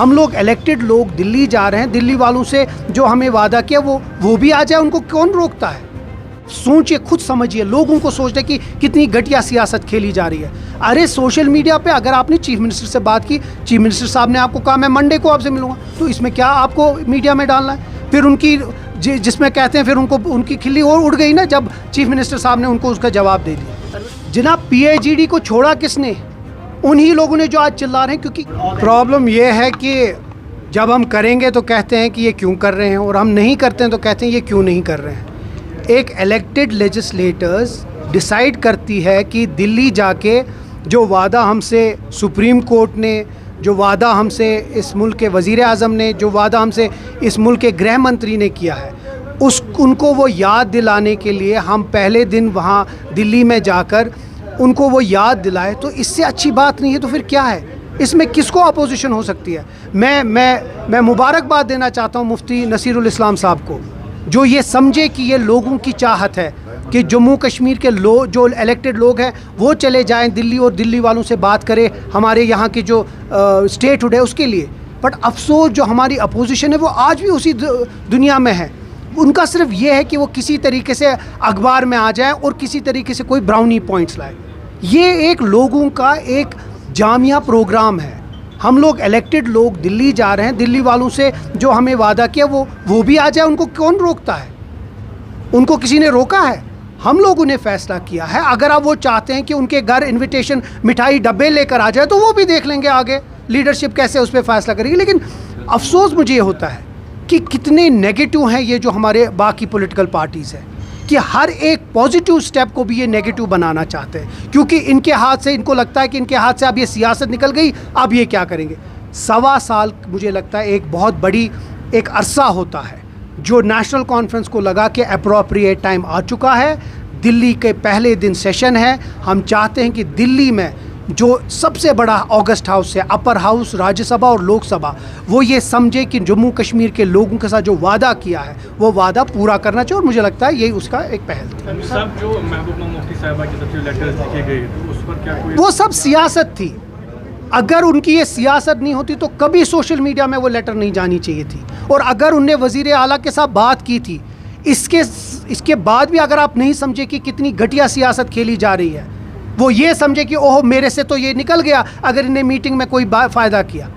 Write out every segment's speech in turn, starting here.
हम लोग इलेक्टेड लोग दिल्ली जा रहे हैं, दिल्ली वालों से जो हमें वादा किया वो भी आ जाए, उनको कौन रोकता है? सोचिए, खुद समझिए, लोगों को सोचते कि कितनी घटिया सियासत खेली जा रही है। अरे सोशल मीडिया पे अगर आपने चीफ मिनिस्टर से बात की, चीफ मिनिस्टर साहब ने आपको कहा मैं मंडे को आपसे मिलूंगा, तो इसमें क्या आपको मीडिया में डालना है? फिर उनकी जिसमें कहते हैं फिर उनकी खिल्ली और उड़ गई ना जब चीफ मिनिस्टर साहब ने उनको उसका जवाब दे दिया। जनाब PIGD को छोड़ा किसने? उन्हीं लोगों ने जो आज चिल्ला रहे हैं। क्योंकि प्रॉब्लम ये है कि जब हम करेंगे तो कहते हैं कि ये क्यों कर रहे हैं, और हम नहीं करते हैं तो कहते हैं ये क्यों नहीं कर रहे हैं। एक इलेक्टेड लेजिस्लेटर्स डिसाइड करती है कि दिल्ली जाके जो वादा हमसे सुप्रीम कोर्ट ने, जो वादा हमसे इस मुल्क के वज़ीर आज़म ने, जो वादा हमसे इस मुल्क के गृह मंत्री ने किया है, उनको वो याद दिलाने के लिए हम पहले दिन वहाँ दिल्ली में जाकर उनको वो याद दिलाए। तो इससे अच्छी बात नहीं है तो फिर क्या है? इसमें किसको अपोजिशन हो सकती है? मैं मुबारकबाद देना चाहता हूँ मुफ्ती नसीरुल इस्लाम साहब को, जो ये समझे कि ये लोगों की चाहत है कि जम्मू कश्मीर के जो इलेक्टेड लोग हैं वो चले जाएं दिल्ली और दिल्ली वालों से बात करें हमारे यहाँ की जो स्टेटहुड है उसके लिए। बट अफसोस जो हमारी अपोजिशन है वो आज भी उसी दुनिया में है। उनका सिर्फ ये है कि वो किसी तरीके से अखबार में आ जाए और किसी तरीके से कोई ब्राउनी पॉइंट्स लाए। ये एक लोगों का एक जामिया प्रोग्राम है। हम लोग इलेक्टेड लोग दिल्ली जा रहे हैं, दिल्ली वालों से जो हमें वादा किया वो भी आ जाए, उनको कौन रोकता है? उनको किसी ने रोका है? हम लोगों ने फैसला किया है। अगर आप वो चाहते हैं कि उनके घर इनविटेशन मिठाई डब्बे लेकर आ जाए तो वो भी देख लेंगे आगे लीडरशिप कैसे उस पर फैसला करेगी। लेकिन अफसोस मुझे ये होता है कि कितने नेगेटिव हैं ये जो हमारे बाकी पॉलिटिकल पार्टीज़ हैं, कि हर एक पॉजिटिव स्टेप को भी ये नेगेटिव बनाना चाहते हैं, क्योंकि इनके हाथ से, इनको लगता है कि इनके हाथ से अब ये सियासत निकल गई, अब ये क्या करेंगे। 1.25 साल मुझे लगता है एक बहुत बड़ी एक अरसा होता है जो नेशनल कॉन्फ्रेंस को लगा कि अप्रोप्रिएट टाइम आ चुका है। दिल्ली के पहले दिन सेशन है। हम चाहते हैं कि दिल्ली में जो सबसे बड़ा ऑगस्ट हाउस है, अपर हाउस, राज्यसभा और लोकसभा, वो ये समझे कि जम्मू कश्मीर के लोगों के साथ जो वादा किया है वो वादा पूरा करना चाहिए, और मुझे लगता है यही उसका एक पहल थी। सब जो महबूबा मुफ्ती साहिबा की तरफ से लेटर्स लिखे गए तो उस पर क्या कोई, वो सब सियासत थी। अगर उनकी ये सियासत नहीं होती तो कभी सोशल मीडिया में वो लेटर नहीं जानी चाहिए थी। और अगर उनने वज़ीर आला के साथ बात की थी, इसके बाद भी अगर आप नहीं समझे कि कितनी घटिया सियासत खेली जा रही है, वो ये समझे कि ओह मेरे से तो ये निकल गया अगर इन्हें मीटिंग में कोई फ़ायदा किया।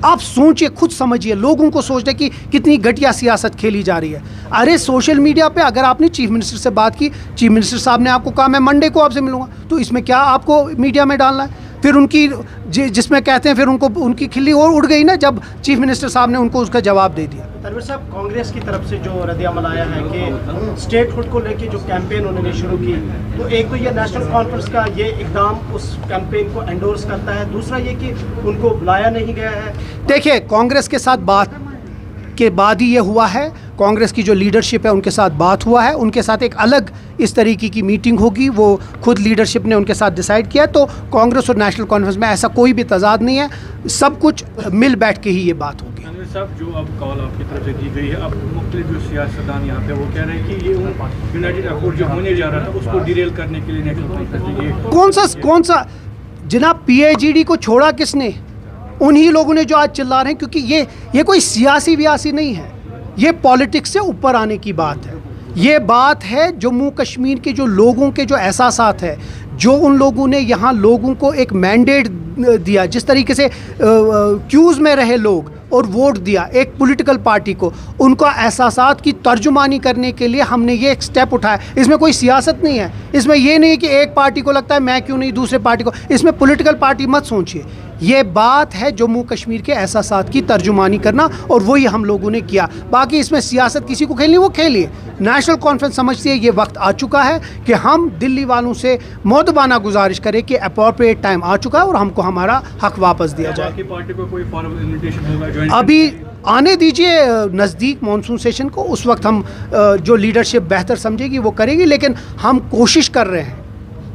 आप सोचिए, खुद समझिए, लोगों को सोचते कि कितनी घटिया सियासत खेली जा रही है। अरे सोशल मीडिया पे अगर आपने चीफ मिनिस्टर से बात की, चीफ मिनिस्टर साहब ने आपको कहा मैं मंडे को आपसे मिलूंगा, तो इसमें क्या आपको मीडिया में डालना है? फिर उनकी जिसमें कहते हैं फिर उनकी खिल्ली और उड़ गई ना जब चीफ मिनिस्टर साहब ने उनको उसका जवाब दे दिया। तनवीर साहब, कांग्रेस की तरफ से जो रद्द-ए-अमल आया है कि स्टेटहुड को लेके जो कैंपेन उन्होंने शुरू की, तो एक तो ये नेशनल कॉन्फ्रेंस का ये इकदाम उस कैंपेन को एंडोर्स करता है, दूसरा ये कि उनको बुलाया नहीं गया है। देखिए, कांग्रेस के साथ बात के बाद ही ये हुआ है। कांग्रेस की जो लीडरशिप है उनके साथ बात हुआ है, उनके साथ एक अलग इस तरीके की मीटिंग होगी, वो खुद लीडरशिप ने उनके साथ डिसाइड किया। तो कांग्रेस और नेशनल कॉन्फ्रेंस में ऐसा कोई भी तजाद नहीं है, सब कुछ मिल बैठ के ही ये बात होगी। साहब, जो अब कॉल आपकी तरफ से दी गई है, अब मुख्तलिफ जो सियासतदान यहाँ पे वो कह रहे हैं कि ये यूनाइटेड अकॉर्ड जो होने जा रहा था उसको डिरेल करने के लिए नेशनल कॉन्फ्रेंस कौन सा जनाब PIGD को छोड़ा किसने? उन्हीं लोगों ने जो आज चिल्ला रहे हैं। क्योंकि ये कोई सियासी व्यासी नहीं है, ये पॉलिटिक्स से ऊपर आने की बात है। ये बात है जम्मू कश्मीर के जो लोगों के जो एहसासात है, जो उन लोगों ने यहाँ लोगों को एक मैंडेट दिया, जिस तरीके से क्यूज़ में रहे लोग और वोट दिया एक पॉलिटिकल पार्टी को, उनका एहसासात की तर्जुमानी करने के लिए हमने ये एक स्टेप उठाया। इसमें कोई सियासत नहीं है, इसमें ये नहीं कि एक पार्टी को लगता है मैं क्यों नहीं दूसरे पार्टी को, इसमें पॉलिटिकल पार्टी मत सोचिए। ये बात है जम्मू कश्मीर के एहसासात की तर्जुमानी करना, और वही हम लोगों ने किया। बाकी इसमें सियासत किसी को खेलनी वो खेलिए। नेशनल कॉन्फ्रेंस समझती है ये वक्त आ चुका है कि हम दिल्ली वालों से मौदबाना गुजारिश करें कि अप्रोप्रिएट टाइम आ चुका है और हमको हमारा हक वापस दिया जाए। पार्टी को कोई फॉर्मल इन्विटेशन होगा अभी आने दीजिए नज़दीक मॉनसून सेशन को, उस वक्त हम जो लीडरशिप बेहतर समझेगी वो करेगी। लेकिन हम कोशिश कर रहे हैं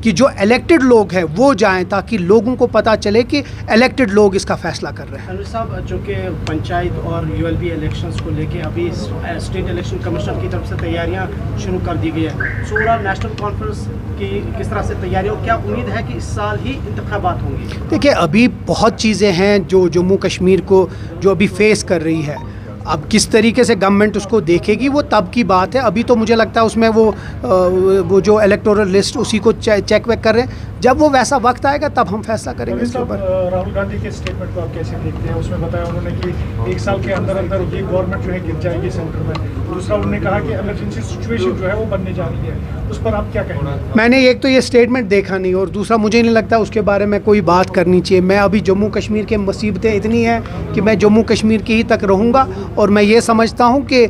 कि जो इलेक्टेड लोग हैं वो जाएं, ताकि लोगों को पता चले कि इलेक्टेड लोग इसका फैसला कर रहे हैं। तनवीर साहब, जो कि पंचायत और यूएलबी इलेक्शंस को लेके अभी स्टेट इलेक्शन कमीशन की तरफ से तैयारियां शुरू कर दी गई है, सो ओवरऑल नेशनल कॉन्फ्रेंस की किस तरह से तैयारियों, क्या उम्मीद है कि इस साल ही इंतखाबात होंगी? देखिए, अभी बहुत चीज़ें हैं जो जम्मू कश्मीर को जो अभी फेस कर रही है। अब किस तरीके से गवर्नमेंट उसको देखेगी वो तब की बात है। अभी तो मुझे लगता है उसमें वो जो इलेक्टोरल लिस्ट उसी को चेक वेक कर रहे हैं। जब वो वैसा वक्त आएगा तब हम फैसला करेंगे इसके ऊपर। राहुल गांधी के स्टेटमेंट को आप कैसे देखते हैं? उसमें बताया उन्होंने कि 1 साल के अंदर अंदर ये गवर्नमेंट जो है गिर जाएगी सेंटर में। दूसरा उन्होंने कहा कि इमरजेंसी सिचुएशन जो है वो बनने जा रही है, उस पर आप क्या कहेंगे? मैंने एक तो ये स्टेटमेंट देखा नहीं, और दूसरा मुझे नहीं लगता उसके बारे में कोई बात करनी चाहिए। मैं अभी जम्मू कश्मीर के मुसीबतें इतनी हैं कि मैं जम्मू कश्मीर के ही तक रहूँगा, और मैं ये समझता हूँ कि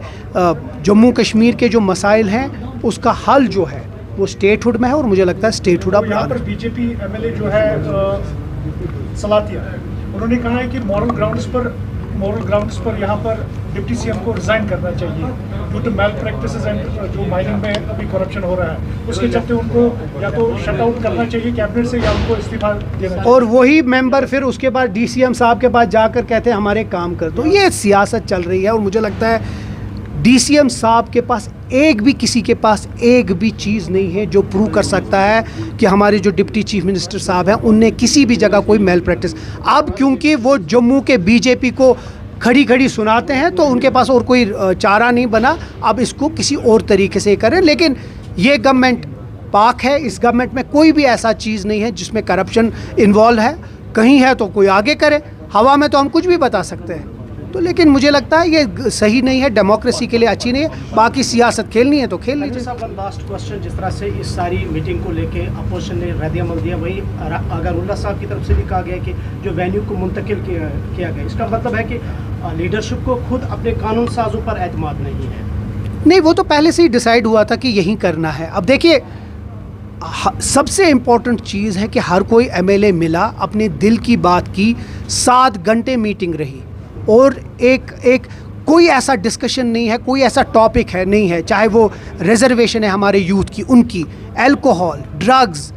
जम्मू कश्मीर के जो मसाइल हैं उसका हल जो है वो स्टेटहुड में है, और मुझे लगता है स्टेटहुड अब यहाँ पर बीजेपी एमएलए जो है सलातिया, उन्होंने कहा है कि मॉरल ग्राउंड्स पर यहाँ पर डिप्टी सीएम को रिजाइन करना चाहिए due to malpractices and जो माइनिंग में अभी करप्शन हो रहा है, उसके चलते उनको या तो शट आउट करना चाहिए कैबिनेट से या उनको इस्तीफा देना चाहिए। और वही मेंबर फिर उसके बाद डीसीएम साहब के पास जाकर कहते हैं हमारे काम कर दो। ये सियासत चल रही है, और मुझे लगता है डीसीएम साहब के पास किसी के पास एक भी चीज़ नहीं है जो प्रूव कर सकता है कि हमारे जो डिप्टी चीफ मिनिस्टर साहब हैं उनने किसी भी जगह कोई मेल प्रैक्टिस। अब क्योंकि वो जम्मू के बीजेपी को खड़ी खड़ी सुनाते हैं तो उनके पास और कोई चारा नहीं बना, अब इसको किसी और तरीके से करें। लेकिन ये गवर्नमेंट पाक है, इस गवर्नमेंट में कोई भी ऐसा चीज़ नहीं है जिसमें करप्शन इन्वॉल्व है। कहीं है तो कोई आगे करे, हवा में तो हम कुछ भी बता सकते हैं। तो लेकिन मुझे लगता है ये सही नहीं है, डेमोक्रेसी के लिए अच्छी नहीं है। बाकी सियासत खेलनी है तो खेल लीजिए। वन लास्ट क्वेश्चन, जिस तरह से इस सारी मीटिंग को लेके अपोजिशन ने रद्द-ए-अमल दिया, वही अगरउल्लाह साहब की तरफ से भी कहा गया कि जो वेन्यू को मुंतकिल किया गया, इसका मतलब है कि लीडरशिप को खुद अपने कानून साजों पर एतमाद नहीं है। नहीं, वो तो पहले से ही डिसाइड हुआ था कि यही करना है। अब देखिए, सबसे इम्पोर्टेंट चीज़ है कि हर कोई एमएलए मिला, अपने दिल की बात की, 7 घंटे मीटिंग रही, और एक कोई ऐसा डिस्कशन नहीं है, कोई ऐसा टॉपिक है नहीं है, चाहे वो रिजर्वेशन है हमारे यूथ की, उनकी, अल्कोहल, ड्रग्स,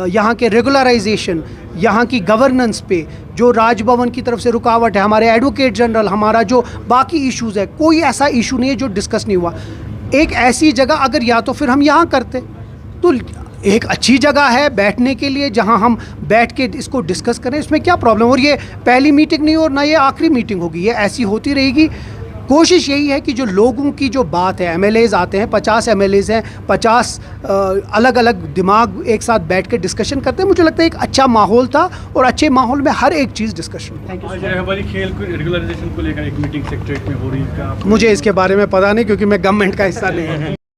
यहाँ के रेगुलराइजेशन, यहाँ की गवर्नेंस पे जो राजभवन की तरफ से रुकावट है, हमारे एडवोकेट जनरल, हमारा जो बाकी इश्यूज़ है, कोई ऐसा इशू नहीं है जो डिस्कस नहीं हुआ। एक ऐसी जगह अगर या तो फिर हम यहाँ करते तो एक अच्छी जगह है बैठने के लिए जहां हम बैठ के इसको डिस्कस करें, इसमें क्या प्रॉब्लम। और ये पहली मीटिंग नहीं और ना ये आखिरी मीटिंग होगी, ये ऐसी होती रहेगी। कोशिश यही है कि जो लोगों की जो बात है, एमएलएज आते हैं, 50 एमएलएज हैं, 50 अलग अलग दिमाग एक साथ बैठ के डिस्कशन करते हैं। मुझे लगता है एक अच्छा माहौल था, और अच्छे माहौल में हर एक चीज़ डिस्कशन। हमारी खेल को रेगुलराइजेशन को लेकर एक मीटिंग सेक्रेटरीट में हो रही है, मुझे इसके बारे में पता नहीं, क्योंकि मैं गवर्नमेंट का हिस्सा नहीं हूँ।